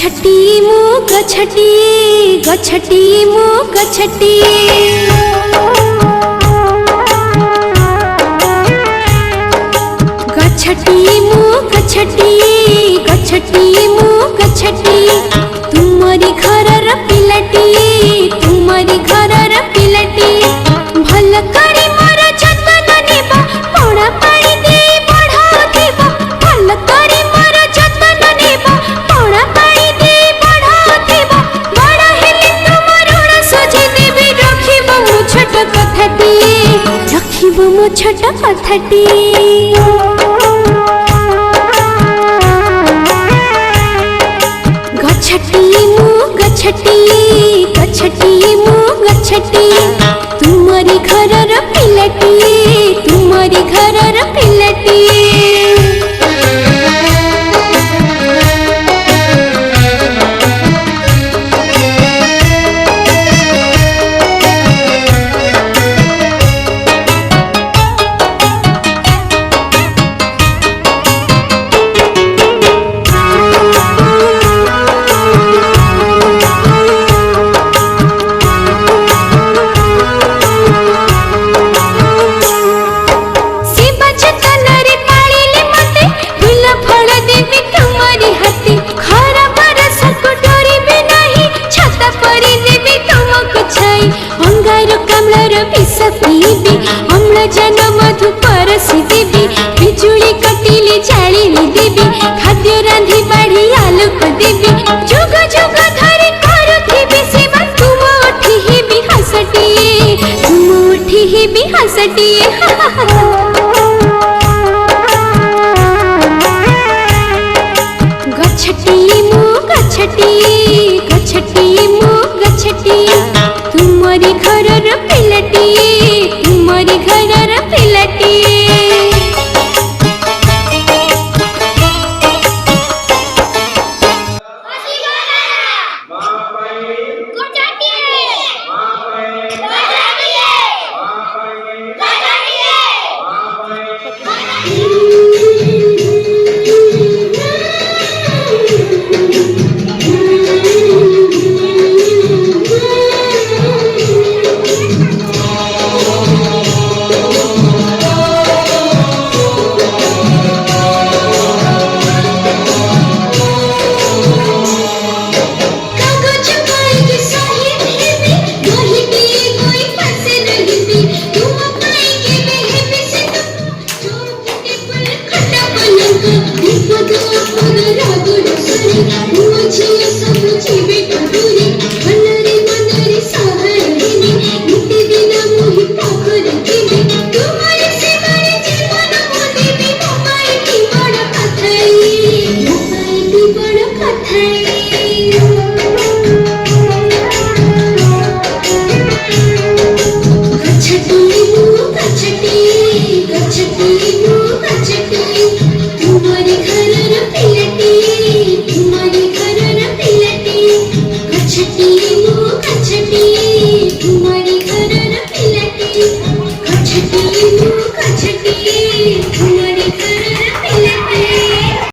गछटी मु गछटी गछटी मु गछटी गछटी मु गछटी गछटी मु गछटी तुमरी घरर पिलाटी तुमरी घरर पिलाटी भल करी मोर जतन नेबा पड़ा पानी दे बढ़ाउथिबा भल करी मोर जतन नेबा पड़ा पानी दे बढ़ाउथिबा बड़ा हेले तुमर ऋण सुझि देबी रखिबो मो छोट कथाटी रखिबो मो छोट कथाटी गछटी मु गछटी गछटी मु गछटी तुमरी घरर पिलाटी तुमरी घरर पिलाटी अम्लजान मधु परसी देवी बिजुली कटिले जाली देवी खाद्य रांधि बाढ़ी आलोक देवी जुग जुग धरि करुथिबी सेवा तुम उठी हेबी हसटी तुम उठी हेबी हसटी गछटी मु गछटी गछटी मु गछटी तुमरी घरर पिलाटी तुमरी घरर पिलाटी गछटी